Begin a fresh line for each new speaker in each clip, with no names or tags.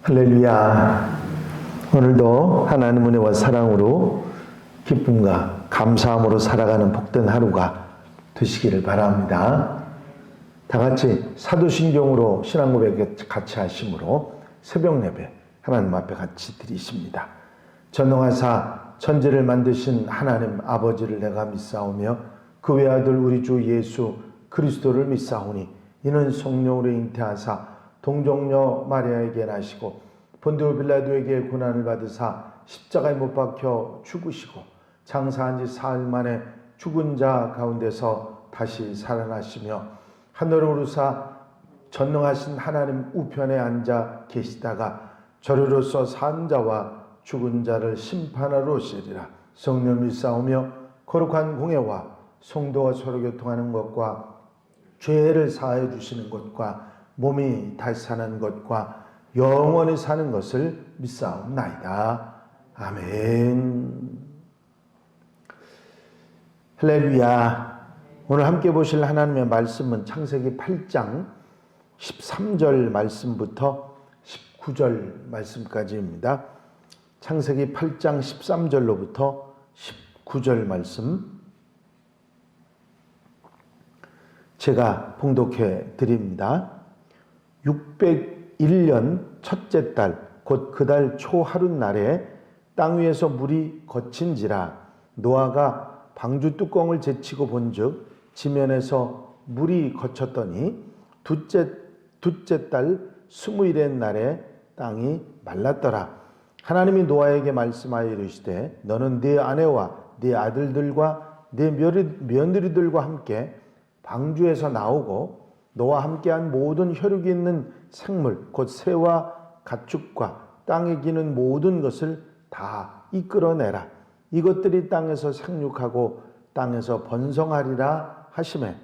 할렐루야. 오늘도 하나님 은혜와 사랑으로 기쁨과 감사함으로 살아가는 복된 하루가 되시기를 바랍니다. 다 같이 사도신경으로 신앙고백 같이 하심으로 새벽 예배 하나님 앞에 같이 드리십니다. 전능하사 천지를 만드신 하나님 아버지를 내가 믿사오며 그 외아들 우리 주 예수 그리스도를 믿사오니 이는 성령으로 잉태하사 동정녀 마리아에게 나시고 본디오 빌라도에게 고난을 받으사 십자가에 못 박혀 죽으시고 장사한 지 사흘 만에 죽은 자 가운데서 다시 살아나시며 하늘을 오르사 전능하신 하나님 우편에 앉아 계시다가 저리로서 산 자와 죽은 자를 심판하러 오시리라. 성령 믿사오며 거룩한 공예와 성도가 서로 교통하는 것과 죄를 사하여 주시는 것과 몸이 다시 사는 것과 영원히 사는 것을 믿사옵나이다. 아멘. 할렐루야. 오늘 함께 보실 하나님의 말씀은 창세기 8장 13절 말씀부터 19절 말씀까지입니다. 창세기 8장 13절로부터 19절 말씀 제가 봉독해 드립니다. 601년 첫째 달 곧 그 달 초 하룻날에 땅 위에서 물이 거친지라 노아가 방주 뚜껑을 제치고 본즉 지면에서 물이 거쳤더니 둘째 달 20일의 날에 땅이 말랐더라. 하나님이 노아에게 말씀하여 이르시되 너는 네 아내와 네 아들들과 네 며느리들과 함께 방주에서 나오고 너와 함께한 모든 혈육이 있는 생물 곧 새와 가축과 땅에 기는 모든 것을 다 이끌어내라. 이것들이 땅에서 생육하고 땅에서 번성하리라 하시매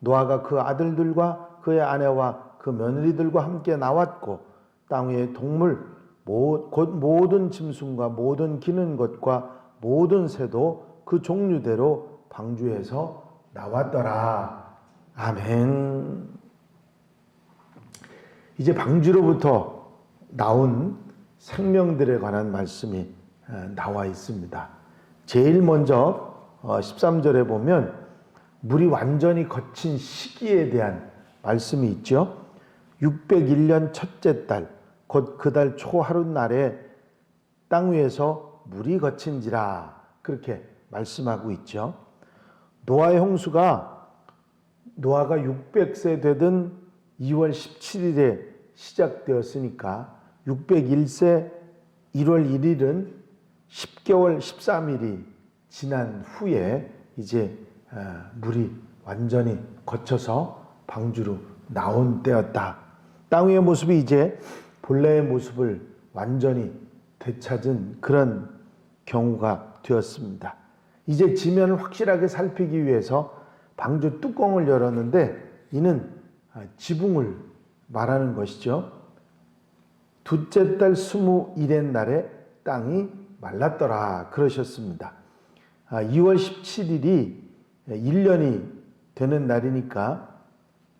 노아가 그 아들들과 그의 아내와 그 며느리들과 함께 나왔고 땅 위의 동물 곧 모든 짐승과 모든 기는 것과 모든 새도 그 종류대로 방주에서 나왔더라. 아멘. 이제 방주로부터 나온 생명들에 관한 말씀이 나와 있습니다. 제일 먼저 13절에 보면 물이 완전히 거친 시기에 대한 말씀이 있죠. 601년 첫째 달 곧 그 달 초 하룻날에 땅 위에서 물이 거친지라 그렇게 말씀하고 있죠. 노아의 홍수가 노아가 600세 되던 2월 17일에 시작되었으니까 601세 1월 1일은 10개월 13일이 지난 후에 이제 물이 완전히 거쳐서 방주로 나온 때였다. 땅 위의 모습이 이제 본래의 모습을 완전히 되찾은 그런 경우가 되었습니다. 이제 지면을 확실하게 살피기 위해서 방주 뚜껑을 열었는데 이는 지붕을 말하는 것이죠. 둘째 달 20일의 날에 땅이 말랐더라 그러셨습니다. 2월 17일이 1년이 되는 날이니까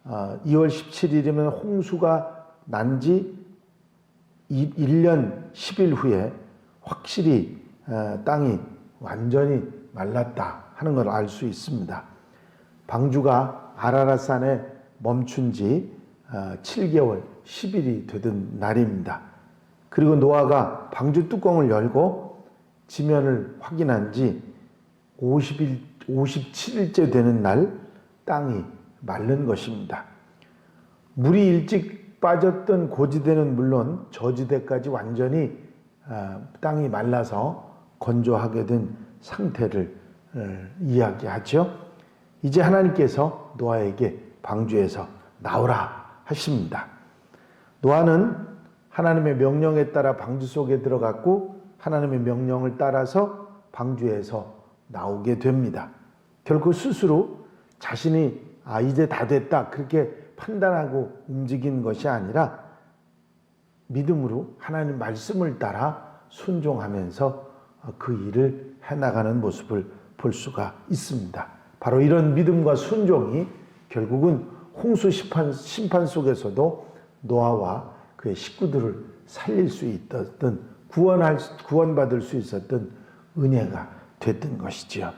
2월 17일이면 홍수가 난 지 1년 10일 후에 확실히 땅이 완전히 말랐다 하는 걸 알 수 있습니다. 방주가 아라랏산에 멈춘 지 7개월 10일이 되던 날입니다. 그리고 노아가 방주 뚜껑을 열고 지면을 확인한 지 57일째 되는 날 땅이 마른 것입니다. 물이 일찍 빠졌던 고지대는 물론 저지대까지 완전히 땅이 말라서 건조하게 된 상태를 이야기하죠. 이제 하나님께서 노아에게 방주에서 나오라 하십니다. 노아는 하나님의 명령에 따라 방주 속에 들어갔고 하나님의 명령을 따라서 방주에서 나오게 됩니다. 결코 스스로 자신이 이제 다 됐다 그렇게 판단하고 움직인 것이 아니라 믿음으로 하나님 말씀을 따라 순종하면서 그 일을 해나가는 모습을 볼 수가 있습니다. 바로 이런 믿음과 순종이 결국은 홍수 심판 속에서도 노아와 그의 식구들을 살릴 수 있었던, 구원받을 수 있었던 은혜가 됐던 것이지요.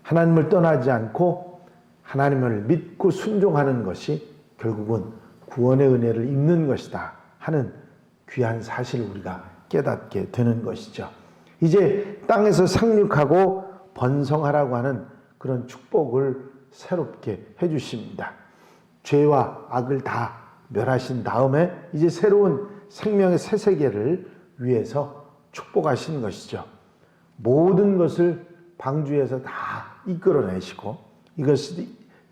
하나님을 떠나지 않고 하나님을 믿고 순종하는 것이 결국은 구원의 은혜를 입는 것이다 하는 귀한 사실을 우리가 깨닫게 되는 것이죠. 이제 땅에서 상륙하고 번성하라고 하는 그런 축복을 새롭게 해주십니다. 죄와 악을 다 멸하신 다음에 이제 새로운 생명의 새 세계를 위해서 축복하신 것이죠. 모든 것을 방주에서 다 이끌어내시고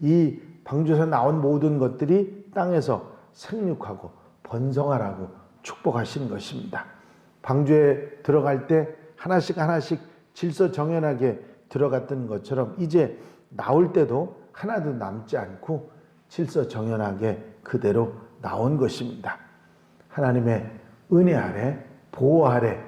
이 방주에서 나온 모든 것들이 땅에서 생육하고 번성하라고 축복하신 것입니다. 방주에 들어갈 때 하나씩 질서정연하게 들어갔던 것처럼 이제 나올 때도 하나도 남지 않고 질서정연하게 그대로 나온 것입니다. 하나님의 은혜 아래, 보호 아래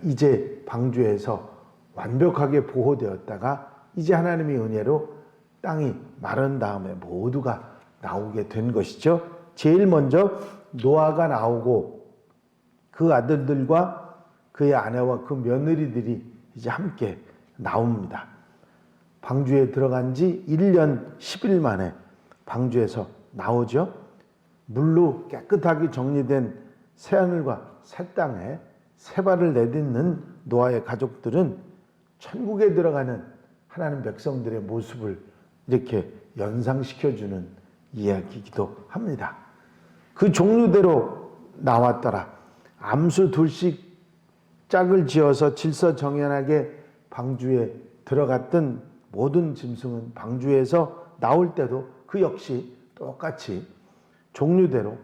이제 방주에서 완벽하게 보호되었다가 이제 하나님의 은혜로 땅이 마른 다음에 모두가 나오게 된 것이죠. 제일 먼저 노아가 나오고 그 아들들과 그의 아내와 그 며느리들이 이제 함께 나옵니다. 방주에 들어간 지 1년 10일 만에 방주에서 나오죠. 물로 깨끗하게 정리된 새하늘과 새 땅에 새 발을 내딛는 노아의 가족들은 천국에 들어가는 하나님 백성들의 모습을 이렇게 연상시켜주는 이야기이기도 합니다. 그 종류대로 나왔더라. 암수 둘씩 짝을 지어서 질서정연하게 방주에 들어갔던 모든 짐승은 방주에서 나올 때도 그 역시 똑같이 종류대로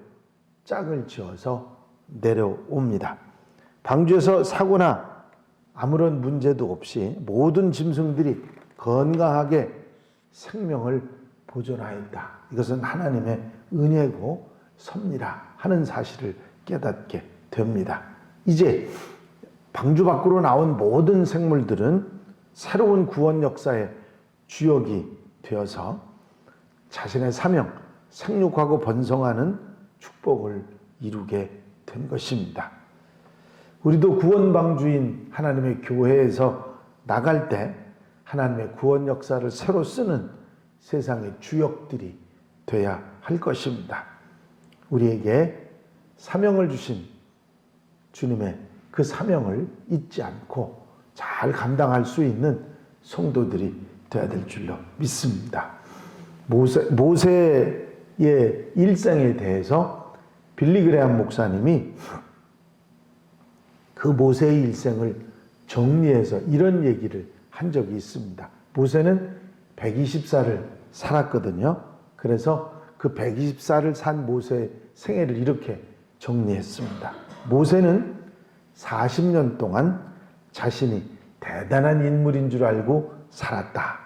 짝을 지어서 내려옵니다. 방주에서 사고나 아무런 문제도 없이 모든 짐승들이 건강하게 생명을 보존하였다. 이것은 하나님의 은혜고 섭리라 하는 사실을 깨닫게 됩니다. 이제 방주 밖으로 나온 모든 생물들은 새로운 구원 역사의 주역이 되어서 자신의 사명, 생육하고 번성하는 축복을 이루게 된 것입니다. 우리도 구원 방주인 하나님의 교회에서 나갈 때 하나님의 구원 역사를 새로 쓰는 세상의 주역들이 돼야 할 것입니다. 우리에게 사명을 주신 주님의 그 사명을 잊지 않고 잘 감당할 수 있는 성도들이 되어야 될 줄로 믿습니다. 모세의 일생에 대해서 빌리 그레함 목사님이 그 모세의 일생을 정리해서 이런 얘기를 한 적이 있습니다. 모세는 120살을 살았거든요. 그래서 그 120살을 산 모세의 생애를 이렇게 정리했습니다. 모세는 40년 동안 자신이 대단한 인물인 줄 알고 살았다.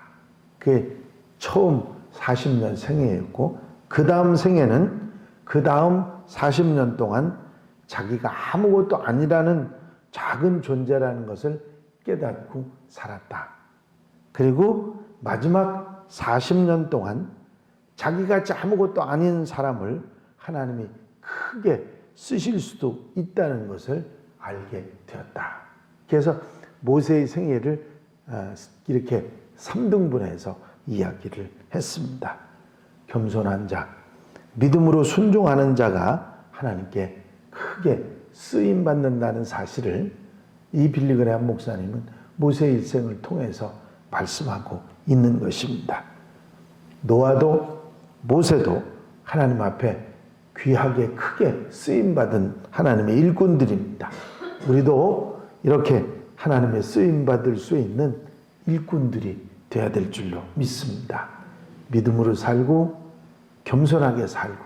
그게 처음 40년 생애였고 그 다음 생애는 그 다음 40년 동안 자기가 아무것도 아니라는 작은 존재라는 것을 깨닫고 살았다. 그리고 마지막 40년 동안 자기가 아무것도 아닌 사람을 하나님이 크게 쓰실 수도 있다는 것을 알게 되었다. 그래서 모세의 생애를 이렇게 3등분해서 이야기를 했습니다. 겸손한 자, 믿음으로 순종하는 자가 하나님께 크게 쓰임받는다는 사실을 이 빌리 그레함 목사님은 모세의 일생을 통해서 말씀하고 있는 것입니다. 노아도 모세도 하나님 앞에 귀하게 크게 쓰임받은 하나님의 일꾼들입니다. 우리도 이렇게 하나님의 쓰임받을 수 있는 일꾼들이 되어야 될 줄로 믿습니다. 믿음으로 살고 겸손하게 살고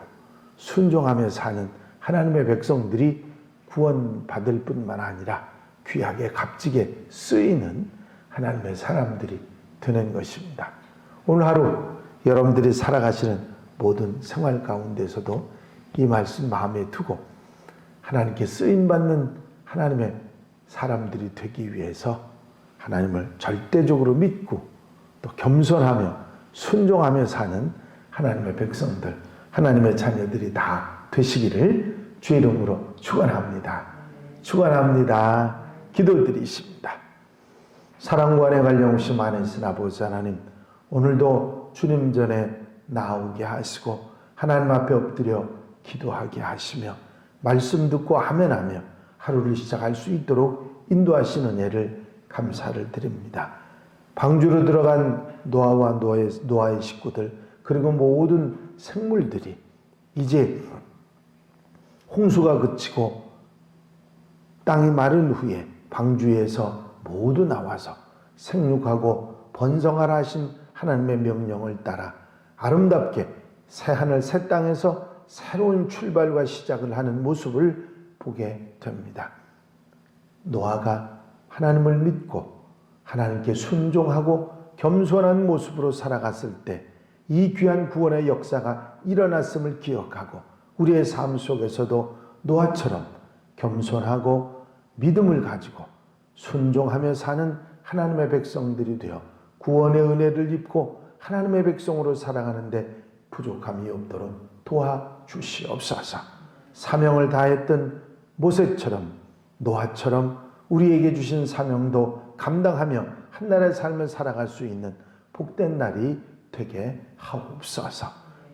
순종하며 사는 하나님의 백성들이 구원받을 뿐만 아니라 귀하게 값지게 쓰이는 하나님의 사람들이 되는 것입니다. 오늘 하루 여러분들이 살아가시는 모든 생활 가운데서도 이 말씀 마음에 두고 하나님께 쓰임받는 하나님의 사람들이 되기 위해서 하나님을 절대적으로 믿고 또 겸손하며 순종하며 사는 하나님의 백성들, 하나님의 자녀들이 다 되시기를 주의 이름으로 축원합니다. 축원합니다. 기도드리십니다. 사랑과 은혜 관련없이 많으신 아버지 하나님, 오늘도 주님 전에 나오게 하시고 하나님 앞에 엎드려 기도하게 하시며 말씀 듣고 아멘하며 하루를 시작할 수 있도록 인도하시는 은혜를 감사를 드립니다. 방주로 들어간 노아와 노아의 식구들, 그리고 모든 생물들이 이제 홍수가 그치고 땅이 마른 후에 방주에서 모두 나와서 생육하고 번성하라 하신 하나님의 명령을 따라 아름답게 새하늘 새 땅에서 새로운 출발과 시작을 하는 모습을 보게 됩니다. 노아가 하나님을 믿고 하나님께 순종하고 겸손한 모습으로 살아갔을 때 이 귀한 구원의 역사가 일어났음을 기억하고 우리의 삶 속에서도 노아처럼 겸손하고 믿음을 가지고 순종하며 사는 하나님의 백성들이 되어 구원의 은혜를 입고 하나님의 백성으로 살아가는데 부족함이 없도록 도와주시옵소서. 사명을 다했던 모세처럼 노아처럼 우리에게 주신 사명도 감당하며 한나라의 삶을 살아갈 수 있는 복된 날이 되게 하옵소서.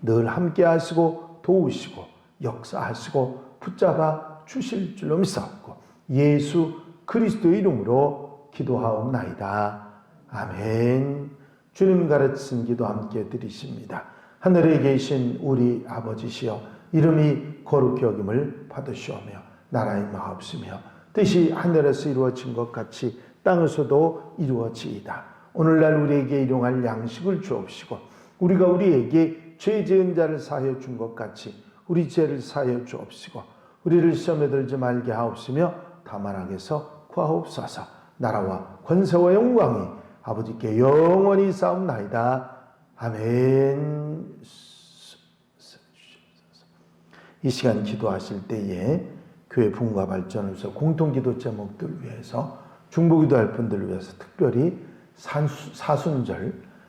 늘 함께 하시고 도우시고 역사하시고 붙잡아 주실 줄로 믿사옵고 예수 그리스도의 이름으로 기도하옵나이다. 아멘. 주님 가르친 기도 함께 드리십니다. 하늘에 계신 우리 아버지시여, 이름이 거룩히 여김을 받으시오며 나라의 마옵시며 뜻이 하늘에서 이루어진 것 같이 땅에서도 이루어지이다. 오늘날 우리에게 일용할 양식을 주옵시고 우리가 우리에게 죄 지은 자를 사하여 준 것 같이 우리 죄를 사하여 주옵시고 우리를 시험에 들지 말게 하옵시며 다만 악에서 구하옵소서. 나라와 권세와 영광이 아버지께 영원히 싸움나이다. 아멘. 이 시간 기도하실 때에 교회 부흥과 발전을 위해서 공통기도 제목들을 위해서 중보기도할 분들을 위해서 특별히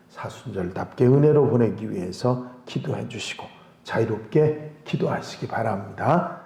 사순절답게 은혜로 보내기 위해서 기도해 주시고 자유롭게 기도하시기 바랍니다.